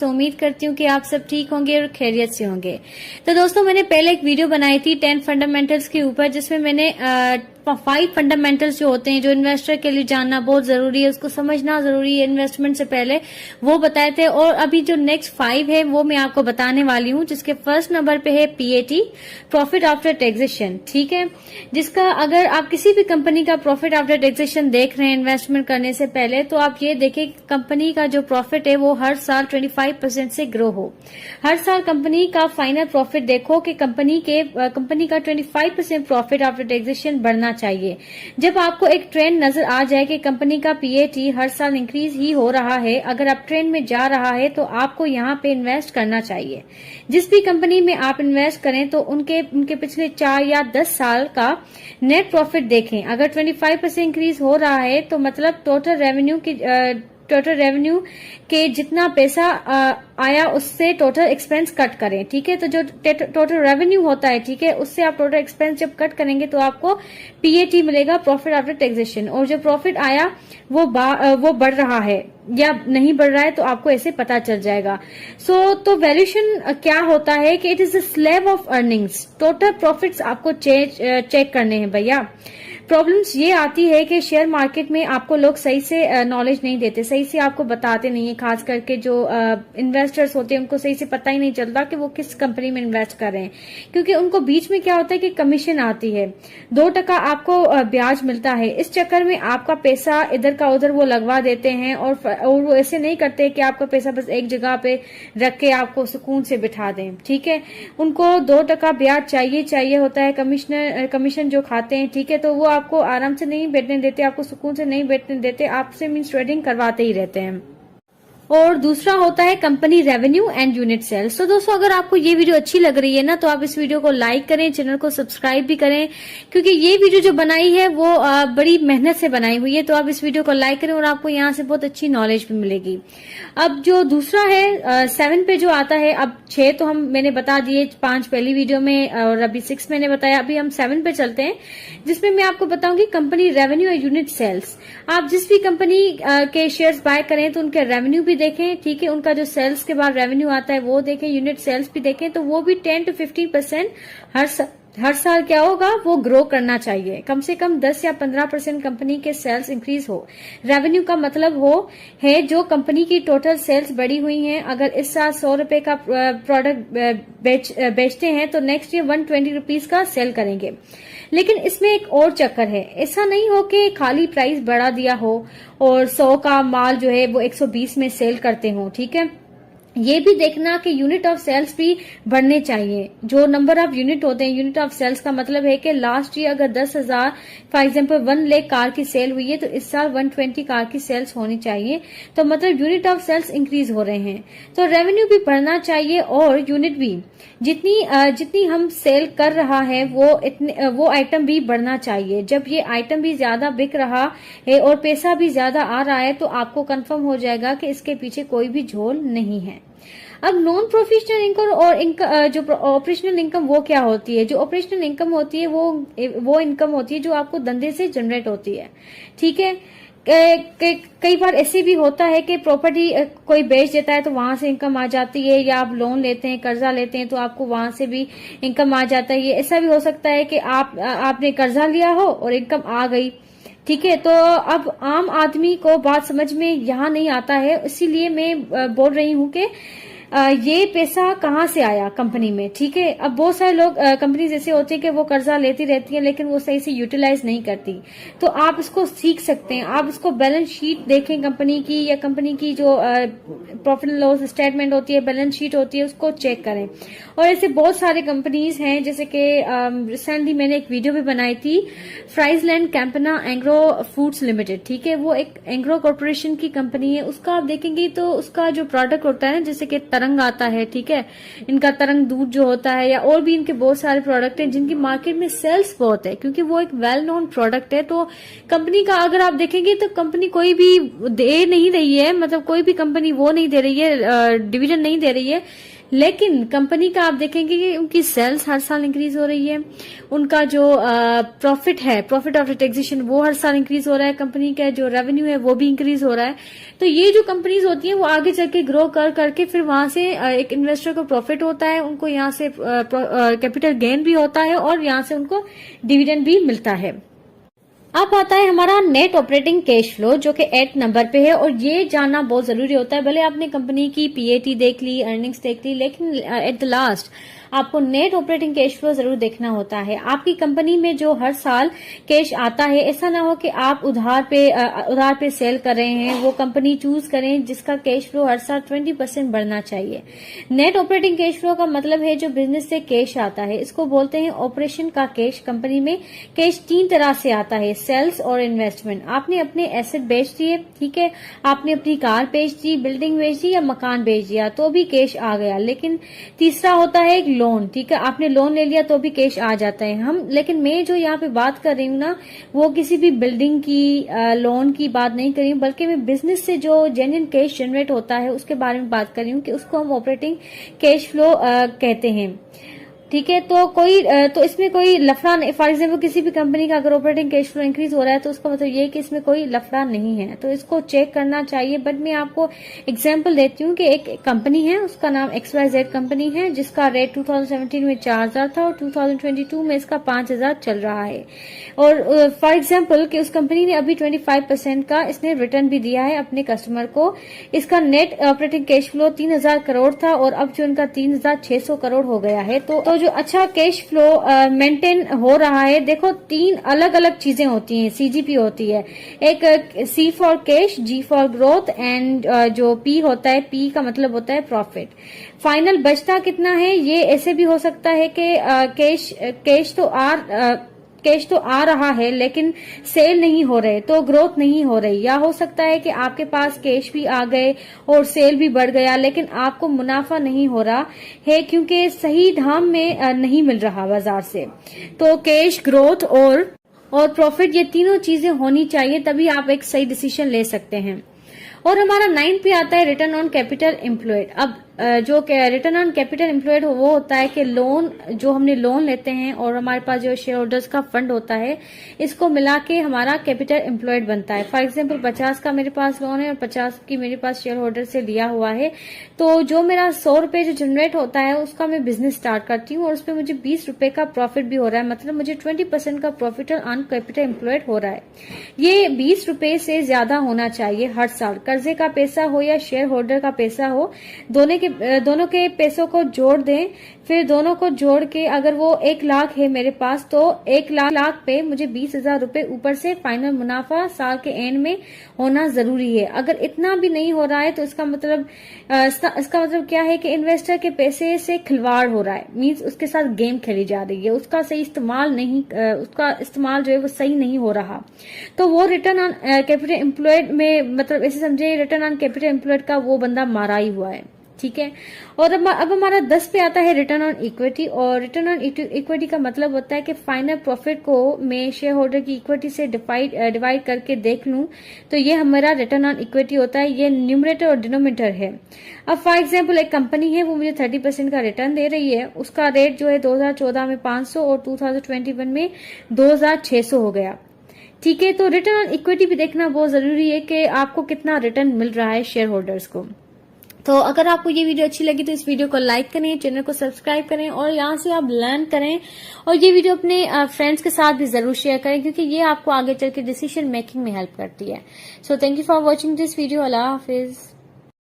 तो उम्मीद करती हूँ कि आप सब ठीक होंगे और खैरियत से होंगे। तो दोस्तों, मैंने पहले एक वीडियो बनाई थी 10 फंडामेंटल्स के ऊपर, जिसमें मैंने 5 फंडामेंटल्स जो होते हैं, जो इन्वेस्टर के लिए जानना बहुत जरूरी है, उसको समझना जरूरी है इन्वेस्टमेंट से पहले, वो बताए थे। और अभी जो नेक्स्ट 5 है वो मैं आपको बताने वाली हूँ, जिसके फर्स्ट नंबर पे है पीएटी, प्रॉफिट आफ्टर टैक्सेशन। ठीक है, जिसका अगर आप किसी भी कंपनी का प्रॉफिट आफ्टर टैक्सेशन देख रहे हैं इन्वेस्टमेंट करने से पहले, तो आप ये देखें कि कंपनी का जो प्रॉफिट है वो हर साल 25% से ग्रो हो। हर साल कंपनी का फाइनल प्रॉफिट देखो कि कंपनी का 25% प्रॉफिट आफ्टर टैक्सेशन बढ़ना चाहिए। जब आपको एक ट्रेंड नजर आ जाए कि कंपनी का पीएटी हर साल इंक्रीज ही हो रहा है, अगर आप ट्रेंड में जा रहा है, तो आपको यहाँ पे इन्वेस्ट करना चाहिए। जिस भी कंपनी में आप इन्वेस्ट करें तो उनके पिछले 4 या 10 साल का नेट प्रॉफिट देखें। अगर 25% इंक्रीज हो रहा है तो मतलब टोटल रेवेन्यू के जितना पैसा आया उससे टोटल एक्सपेंस कट करें। ठीक है, तो जो टोटल रेवेन्यू होता है, ठीक है, उससे आप टोटल एक्सपेंस जब कट करेंगे तो आपको पीएटी मिलेगा, प्रॉफिट आफ्टर टैक्सेशन। और जो प्रॉफिट आया वो बढ़ रहा है या नहीं बढ़ रहा है तो आपको ऐसे पता चल जाएगा। तो वैल्यूएशन क्या होता है कि it is the slab of earnings. Total profits आपको चेक करने हैं भैया। प्रॉब्लम्स ये आती है कि शेयर मार्केट में आपको लोग सही से नॉलेज नहीं देते, सही से आपको बताते नहीं है। खास करके जो इन्वेस्टर्स होते हैं उनको सही से पता ही नहीं चलता कि वो किस कंपनी में इन्वेस्ट कर रहे हैं, क्योंकि उनको बीच में क्या होता है कि कमीशन आती है, 2% आपको ब्याज मिलता है। इस चक्कर में आपका पैसा इधर का उधर वो लगवा देते हैं और वो ऐसे नहीं करते कि आपका पैसा बस एक जगह पे रख के आपको सुकून से बिठा दें। ठीक है, उनको 2% ब्याज चाहिए होता है, कमीशन जो खाते हैं। ठीक है, तो वो आपको आराम से नहीं बैठने देते, आपको सुकून से नहीं बैठने देते, आपसे मींस ट्रेडिंग करवाते ही रहते हैं। और दूसरा होता है company revenue and unit sales. तो दोस्तों, अगर आपको ये वीडियो अच्छी लग रही है ना, तो आप इस वीडियो को लाइक करें, चैनल को सब्सक्राइब भी करें, क्योंकि ये वीडियो जो बनाई है वो बड़ी मेहनत से बनाई हुई है। तो आप इस वीडियो को लाइक करें और आपको यहाँ से बहुत अच्छी नॉलेज भी मिलेगी। अब जो दूसरा है 7 पे जो आता है, अब 6 तो मैंने बता दिए 5 पहली वीडियो में, और अभी 6 मैंने बताया। अभी हम 7 पे चलते हैं, जिसमें मैं आपको बताऊंगी कंपनी रेवेन्यू और यूनिट सेल्स। आप जिस भी कंपनी के शेयर्स बाय करें तो उनके रेवेन्यू भी देखें। ठीक है, उनका जो सेल्स के बाद रेवेन्यू आता है वो देखें, यूनिट सेल्स भी देखें, तो वो भी 10 to 15% हर साल क्या होगा, वो ग्रो करना चाहिए। कम से कम 10 या 15% कंपनी के सेल्स इंक्रीज हो। रेवेन्यू का मतलब है जो कंपनी की टोटल सेल्स बढ़ी हुई हैं। अगर इस साल 100 रुपए का प्रोडक्ट बेचते हैं तो नेक्स्ट ईयर 120 रुपीज का सेल करेंगे। लेकिन इसमें एक और चक्कर है, ऐसा नहीं हो कि खाली प्राइस बढ़ा दिया हो और 100 का माल जो है वो 120 में सेल करते हो। ठीक है, ये भी देखना कि यूनिट ऑफ सेल्स भी बढ़ने चाहिए। जो नंबर ऑफ यूनिट होते हैं, यूनिट ऑफ सेल्स का मतलब है कि लास्ट ईयर अगर 10,000 फॉर एग्जांपल 1 लाख कार की सेल हुई है, तो इस साल 120 कार की सेल्स होनी चाहिए। तो मतलब यूनिट ऑफ सेल्स इंक्रीज हो रहे हैं, तो रेवेन्यू भी बढ़ना चाहिए और यूनिट भी। जितनी हम सेल कर रहा है वो आइटम भी बढ़ना चाहिए। जब ये आइटम भी ज्यादा बिक रहा है और पैसा भी ज्यादा आ रहा है, तो आपको कंफर्म हो जाएगा कि इसके पीछे कोई भी झोल नहीं है। अब नॉन प्रोफेशनल इनकम और जो ऑपरेशनल इनकम वो क्या होती है? जो ऑपरेशनल इनकम होती है वो इनकम होती है जो आपको धंधे से जनरेट होती है। ठीक है, कई बार ऐसे भी होता है कि प्रॉपर्टी कोई बेच देता है तो वहां से इनकम आ जाती है, या आप लोन लेते हैं, कर्जा लेते हैं, तो आपको वहां से भी इनकम आ जाता है। ये ऐसा भी हो सकता है कि आपने कर्जा लिया हो और इनकम आ गई। ठीक है, तो अब आम आदमी को बात समझ में यहाँ नहीं आता है, इसीलिए मैं बोल रही हूँ कि ये पैसा कहाँ से आया कंपनी में। ठीक है, अब बहुत सारे लोग कंपनी जैसे होती है कि वो कर्जा लेती रहती है लेकिन वो सही से यूटिलाइज नहीं करती। तो आप इसको सीख सकते हैं, आप इसको बैलेंस शीट देखें कंपनी की, या कंपनी की जो प्रॉफिट एंड लॉस स्टेटमेंट होती है, बैलेंस शीट होती है, उसको चेक करें। और ऐसे बहुत सारे कंपनीज हैं, जैसे कि रिसेंटली मैंने एक वीडियो भी बनाई थी, फ्राइजलैंड कैंपना एंग्रो फूड्स लिमिटेड। ठीक है, वो एक एंग्रो कॉर्पोरेशन की कंपनी है। उसका आप देखेंगे तो उसका जो प्रोडक्ट होता है, जैसे कि तरंग आता है, ठीक है, इनका तरंग दूध जो होता है, या और भी इनके बहुत सारे प्रोडक्ट हैं जिनकी मार्केट में सेल्स बहुत है, क्योंकि वो एक वेल नोन प्रोडक्ट है। तो कंपनी का अगर आप देखेंगे तो कंपनी कोई भी दे नहीं रही है, मतलब कोई भी कंपनी वो नहीं दे रही है, डिविडेंड नहीं दे रही है, लेकिन कंपनी का आप देखेंगे कि उनकी सेल्स हर साल इंक्रीज हो रही है, उनका जो प्रॉफिट है, प्रॉफिट आफ्टर टैक्सेशन, वो हर साल इंक्रीज हो रहा है, कंपनी का जो रेवेन्यू है वो भी इंक्रीज हो रहा है। तो ये जो कंपनीज होती हैं वो आगे चल के ग्रो कर करके फिर वहां से एक इन्वेस्टर को प्रॉफिट होता है, उनको यहाँ से कैपिटल गेन भी होता है और यहाँ से उनको डिविडेंड भी मिलता है। अब आता है हमारा नेट ऑपरेटिंग कैश फ्लो, जो कि 8 नंबर पे है, और ये जानना बहुत जरूरी होता है। भले आपने कंपनी की पीएटी देख ली, अर्निंग्स देख ली, लेकिन एट द लास्ट आपको नेट ऑपरेटिंग कैश फ्लो जरूर देखना होता है। आपकी कंपनी में जो हर साल कैश आता है, ऐसा ना हो कि आप उधार पे सेल कर रहे हैं, वो कंपनी चूज करें जिसका कैश फ्लो हर साल 20% बढ़ना चाहिए। नेट ऑपरेटिंग कैश फ्लो का मतलब है जो बिजनेस से कैश आता है, इसको बोलते हैं ऑपरेशन का कैश। कंपनी में कैश 3 तरह से आता है, सेल्स और इन्वेस्टमेंट। आपने अपने एसेट बेच दिए, ठीक है, आपने अपनी कार बेच दी, बिल्डिंग बेच दी या मकान बेच दिया, तो भी कैश आ गया। लेकिन तीसरा होता है एक लोन, ठीक है, आपने लोन ले लिया तो भी कैश आ जाता है। लेकिन मैं जो यहाँ पे बात कर रही हूँ ना, वो किसी भी बिल्डिंग की लोन की बात नहीं कर रही हूँ, बल्कि मैं बिजनेस से जो जेन्युइन कैश जनरेट होता है उसके बारे में बात कर रही हूँ कि उसको हम ऑपरेटिंग कैश फ्लो कहते हैं, ठीक है। तो इसमें कोई लफड़ा नहीं। फॉर एग्जाम्पल किसी भी कंपनी का अगर ऑपरेटिंग कैश फ्लो इंक्रीज हो रहा है तो उसका मतलब ये है कि इसमें कोई लफड़ा नहीं है, तो इसको चेक करना चाहिए। बट मैं आपको एग्जांपल देती हूँ कि एक कंपनी है, उसका नाम XYZ कंपनी है, जिसका रेट 2017 में 4000 था और 2022 में इसका 5000 चल रहा है। और फॉर एग्जाम्पल कि उस कंपनी ने अभी 25% का इसने रिटर्न भी दिया है अपने कस्टमर को। इसका net operating cash flow 3000 crore था और अब जो उनका 3600 करोड़ हो गया है। तो जो अच्छा कैश फ्लो मेंटेन हो रहा है, देखो 3 अलग अलग चीजें होती हैं, CGP होती है, एक C for cash, G for growth and जो P होता है, P का मतलब होता है प्रॉफिट। फाइनल बचता कितना है, ये ऐसे भी हो सकता है कि कैश तो आ रहा है लेकिन सेल नहीं हो रहे, तो ग्रोथ नहीं हो रही। या हो सकता है कि आपके पास कैश भी आ गए और सेल भी बढ़ गया, लेकिन आपको मुनाफा नहीं हो रहा है क्योंकि सही दाम में नहीं मिल रहा बाजार से। तो कैश, ग्रोथ और प्रॉफिट, ये तीनों चीजें होनी चाहिए, तभी आप एक सही डिसीजन ले सकते हैं। और हमारा 9 पे आता है रिटर्न ऑन कैपिटल एम्प्लॉयड। अब जो रिटर्न ऑन कैपिटल एम्प्लॉयड वो होता है कि लोन, जो हमने लोन लेते हैं और हमारे पास जो शेयर होल्डर्स का फंड होता है, इसको मिला के हमारा कैपिटल एम्प्लॉयड बनता है। फॉर एग्जांपल 50 का मेरे पास लोन है और 50 की मेरे पास शेयर होल्डर से लिया हुआ है, तो जो मेरा 100 रुपए जो जनरेट होता है उसका मैं बिजनेस स्टार्ट करती हूँ और उसपे मुझे 20 रुपए का प्रॉफिट भी हो रहा है, मतलब मुझे 20% का प्रॉफिट ऑन कैपिटल एम्प्लॉयड हो रहा है। ये 20 रुपए से ज्यादा होना चाहिए हर साल। कर्जे का पैसा हो या शेयर होल्डर का पैसा हो, दोनों के पैसों को जोड़ दें, फिर दोनों को जोड़ के अगर वो 1 लाख है मेरे पास, तो 1 लाख पे मुझे 20,000 रुपए ऊपर से फाइनल मुनाफा साल के एंड में होना जरूरी है। अगर इतना भी नहीं हो रहा है तो इसका मतलब क्या है कि इन्वेस्टर के पैसे से खिलवाड़ हो रहा है, मींस उसके साथ गेम खेली जा रही है, उसका इस्तेमाल जो है वो सही नहीं हो रहा। तो वो रिटर्न ऑन कैपिटल एम्प्लॉयड में, मतलब ऐसे समझे रिटर्न ऑन कैपिटल एम्प्लॉयड का वो बंदा मारा ही हुआ है, ठीक है। और अब हमारा 10 पे आता है रिटर्न ऑन इक्विटी। और रिटर्न ऑन इक्विटी का मतलब होता है कि फाइनल प्रॉफिट को मैं शेयर होल्डर की इक्विटी से डिवाइड करके देख लूं, तो ये हमारा रिटर्न ऑन इक्विटी होता है। ये न्यूमरेटर और डिनोमिनेटर है। अब फॉर एग्जांपल एक कंपनी है, वो मुझे 30% का रिटर्न दे रही है, उसका रेट जो है 2014 में 500 और 2021 में 2600 हो गया, ठीक है। तो रिटर्न ऑन इक्विटी भी देखना बहुत जरूरी है कि आपको कितना रिटर्न मिल रहा है शेयर होल्डर्स को। तो अगर आपको ये वीडियो अच्छी लगी तो इस वीडियो को लाइक करें, चैनल को सब्सक्राइब करें और यहाँ से आप लर्न करें, और ये वीडियो अपने फ्रेंड्स के साथ भी जरूर शेयर करें, क्योंकि ये आपको आगे चल के डिसीजन मेकिंग में हेल्प करती है। So thank you for watching this video. Allah Hafiz.